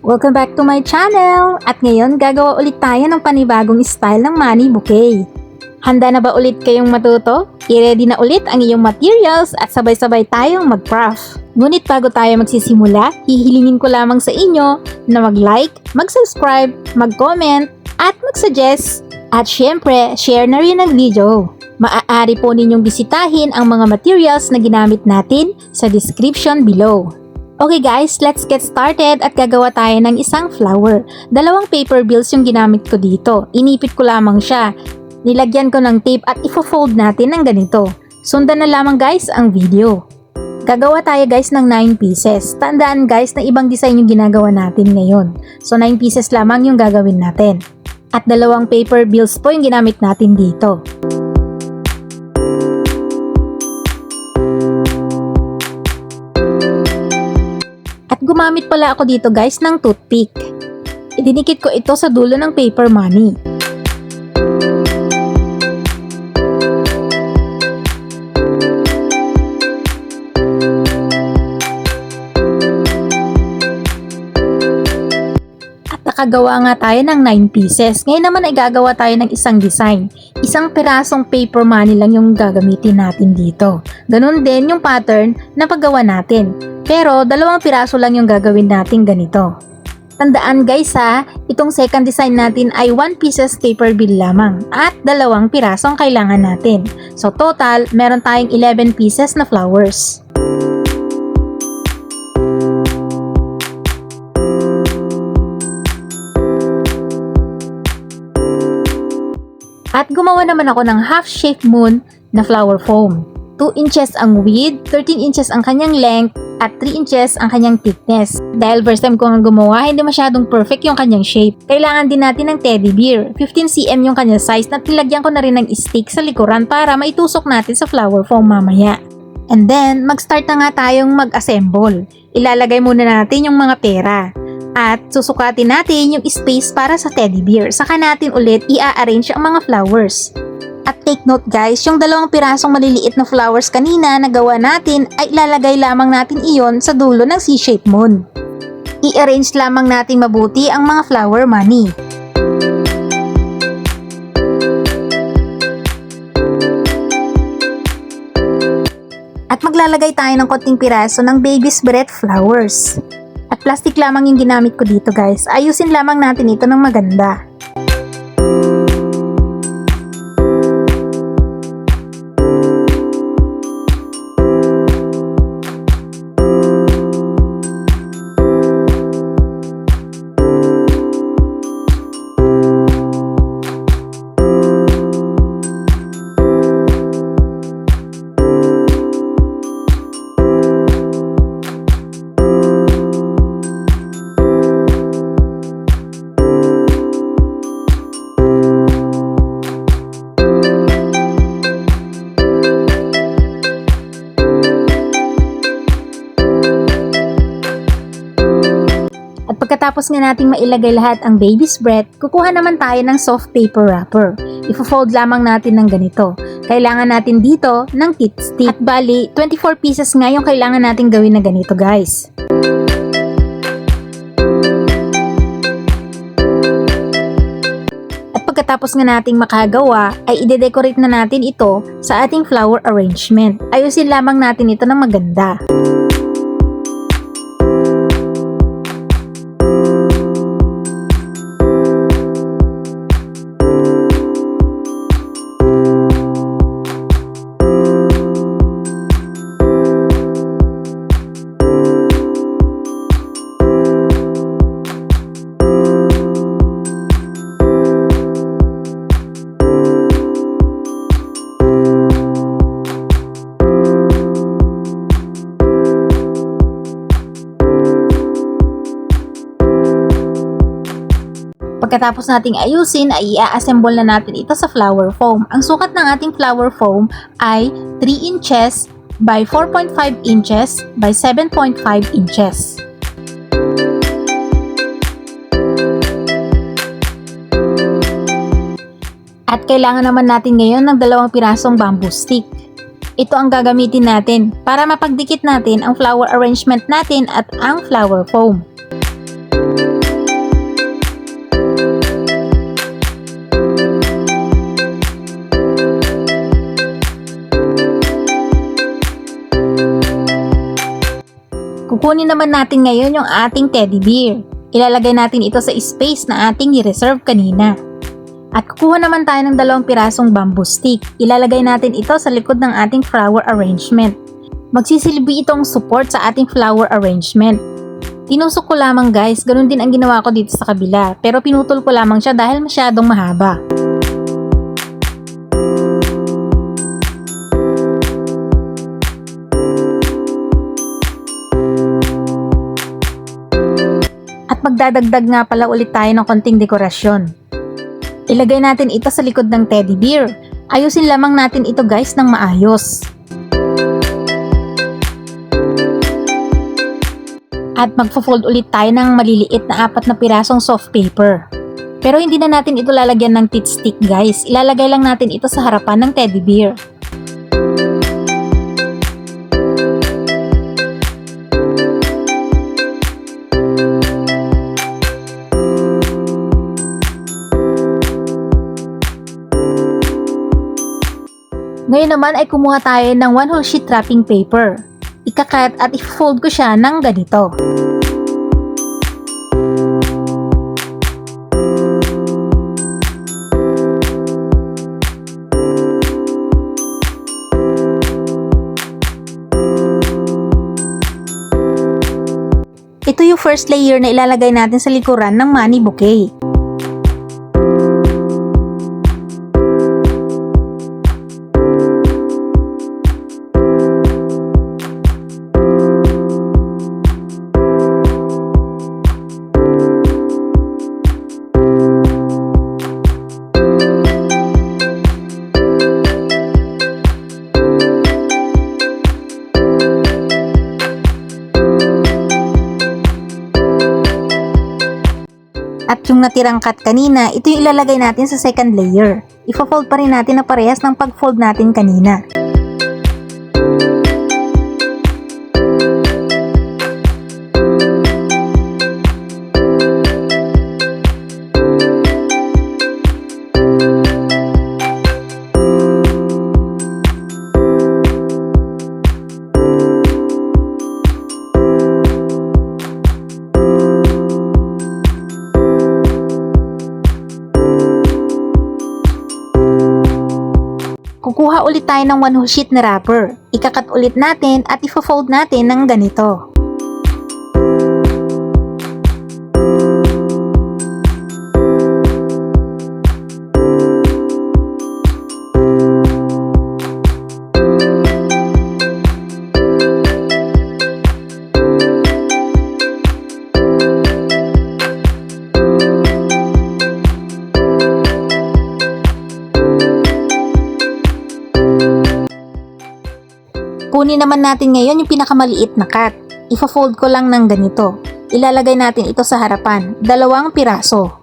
Welcome back to my channel! At ngayon gagawa ulit tayo ng panibagong style ng money bouquet. Handa na ba ulit kayong matuto? I-ready na ulit ang iyong materials at sabay-sabay tayong mag-craft. Ngunit bago tayo magsisimula, hihilingin ko lamang sa inyo na mag-like, mag-subscribe, mag-comment, at mag-suggest. At syempre, share na rin ang video. Maaari po ninyong bisitahin ang mga materials na ginamit natin sa description below. Okay guys, let's get started at gagawa tayo ng isang flower. 2 paper bills yung ginamit ko dito. Inipit ko lamang siya. Nilagyan ko ng tape at ifo-fold natin ng ganito. Sundan na lamang guys ang video. Gagawa tayo guys ng 9 pieces. Tandaan guys na ibang design yung ginagawa natin ngayon. So 9 pieces lamang yung gagawin natin. At 2 paper bills po yung ginamit natin dito. At gumamit pala ako dito guys ng toothpick. Idinikit ko ito sa dulo ng paper money. At nakagawa nga tayo ng 9 pieces. Ngayon naman ay gagawa tayo ng isang design. Isang pirasong paper money lang yung gagamitin natin dito. Ganun din yung pattern na paggawa natin. Pero 2 piraso lang yung gagawin natin ganito. Tandaan guys ha, itong second design natin ay 1 pieces paper bill lamang at 2 pirasong kailangan natin. So total, meron tayong 11 pieces na flowers. At gumawa naman ako ng half-shape moon na flower foam. 2 inches ang width, 13 inches ang kanyang length, at 3 inches ang kanyang thickness. Dahil first time ko nga gumawa, hindi masyadong perfect yung kanyang shape. Kailangan din natin ng teddy bear. 15 cm yung kanyang size na nilagyan ko na rin ng stick sa likuran para maitusok natin sa flower foam mamaya. And then, mag-start na nga tayong mag-assemble. Ilalagay muna natin yung mga pera. At susukatin natin yung space para sa teddy bear. Saka natin ulit i-arrange ang mga flowers. At take note guys, yung 2 pirasong maliliit na flowers kanina na gawa natin ay ilalagay lamang natin iyon sa dulo ng C-shape moon. I-arrange lamang natin mabuti ang mga flower money. At maglalagay tayo ng konting piraso ng baby's breath flowers. At plastic lamang yung ginamit ko dito guys. Ayusin lamang natin ito ng maganda. At pagkatapos nga nating mailagay lahat ang baby's breath, kukuha naman tayo ng soft paper wrapper. Ifo-fold lamang natin ng ganito. Kailangan natin dito ng tit stick. At bali, 24 pieces nga yung kailangan natin gawin na ganito guys. At pagkatapos nga nating makagawa, ay ide-decorate na natin ito sa ating flower arrangement. Ayusin lamang natin ito ng maganda. Pagkatapos nating ayusin ay i-assemble na natin ito sa flower foam. Ang sukat ng ating flower foam ay 3 inches by 4.5 inches by 7.5 inches. At kailangan naman natin ngayon ng 2 pirasong bamboo stick. Ito ang gagamitin natin para mapagdikit natin ang flower arrangement natin at ang flower foam. Kukunin naman natin ngayon yung ating teddy bear. Ilalagay natin ito sa space na ating i-reserve kanina. At kukuha naman tayo ng 2 pirasong bamboo stick. Ilalagay natin ito sa likod ng ating flower arrangement. Magsisilbi itong support sa ating flower arrangement. Tinusok ko lamang guys, ganun din ang ginawa ko dito sa kabila. Pero pinutol ko lamang siya dahil masyadong mahaba. At magdadagdag nga pala ulit tayo ng konting dekorasyon. Ilagay natin ito sa likod ng teddy bear. Ayusin lamang natin ito guys ng maayos. At magfo-fold ulit tayo ng maliliit na 4 na pirasong soft paper. Pero hindi na natin ito lalagyan ng tit stick guys. Ilalagay lang natin ito sa harapan ng teddy bear. Ngayon naman ay kumuha tayo ng 1 whole sheet wrapping paper. Ikakat at i-fold ko siya ng ganito. Ito yung first layer na ilalagay natin sa likuran ng money bouquet. At yung natirang cut kanina, ito yung ilalagay natin sa second layer. Ipo-fold pa rin natin na parehas ng pag-fold natin kanina. Kukuha ulit tayo ng 1 whole sheet na wrapper. Ikakat ulit natin at ipo-fold natin ng ganito. Kunin naman natin ngayon yung pinakamaliit na cut. Ipo-fold ko lang ng ganito. Ilalagay natin ito sa harapan, 2 piraso.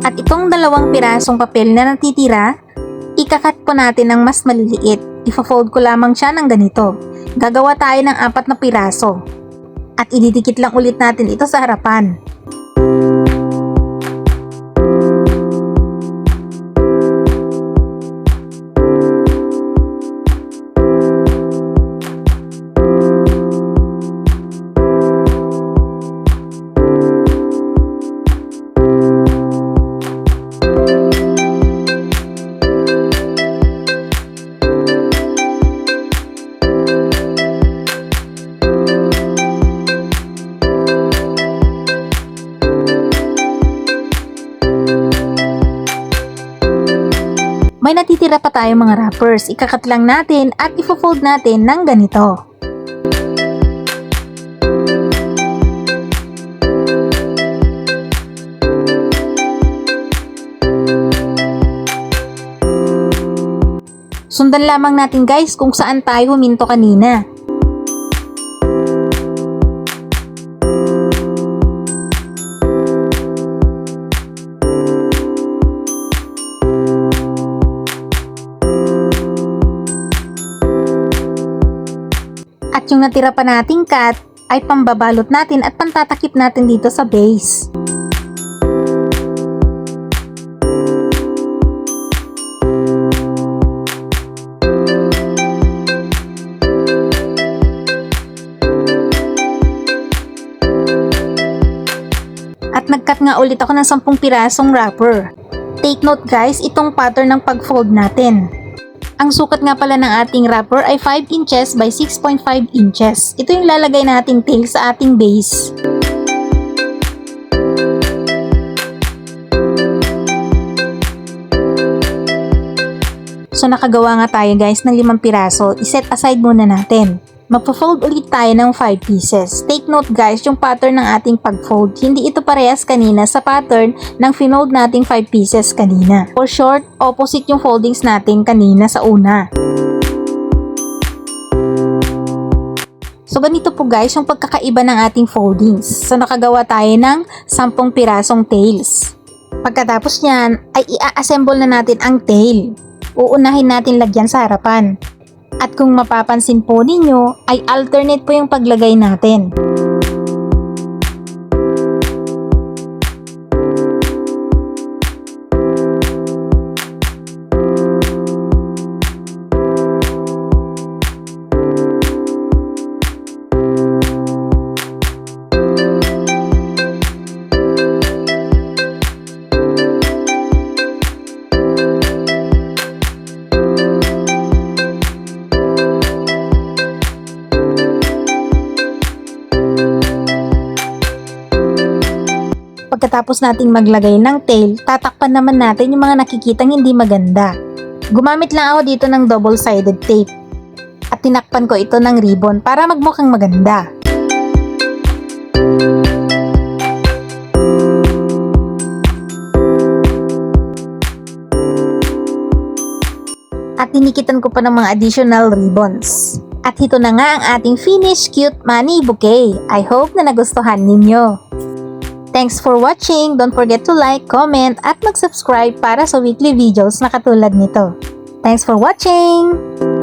At itong 2 pirasong papel na natitira, ikakat po natin ng mas maliliit. Ipo-fold ko lamang siya ng ganito. Gagawa tayo ng 4 na piraso. At ididikit lang ulit natin ito sa harapan. May natitira pa tayong mga wrappers. Ikakat lang natin at ipo-fold natin ng ganito. Sundan lamang natin guys kung saan tayo huminto kanina. natira pa nating cut ay pambabalot natin at pantatakip natin dito sa base. At nag-cut nga ulit ako ng 10 pirasong wrapper. Take note guys, itong pattern ng pag-fold natin. Ang sukat nga pala ng ating wrapper ay 5 inches by 6.5 inches. Ito yung lalagay nating tail sa ating base. So nakagawa nga tayo guys ng 5 piraso. I-set aside muna natin. Magpo-fold ulit tayo ng 5 pieces. Take note guys, yung pattern ng ating pag-fold, hindi ito parehas kanina sa pattern ng finold nating 5 pieces kanina. For short, opposite yung foldings natin kanina sa una. So ganito po guys yung pagkakaiba ng ating foldings. So nakagawa tayo ng 10 pirasong tails. Pagkatapos nyan, ay i-assemble na natin ang tail. Uunahin natin lagyan sa harapan. At kung mapapansin po ninyo, ay alternate po yung paglagay natin. Pagkatapos nating maglagay ng tail, tatakpan naman natin yung mga nakikitang hindi maganda. Gumamit lang ako dito ng double-sided tape. At tinakpan ko ito ng ribbon para magmukhang maganda. At tinikitan ko pa ng mga additional ribbons. At ito na nga ang ating finished cute money bouquet. I hope na nagustuhan ninyo. Thanks for watching! Don't forget to like, comment, at mag-subscribe para sa weekly videos na katulad nito. Thanks for watching!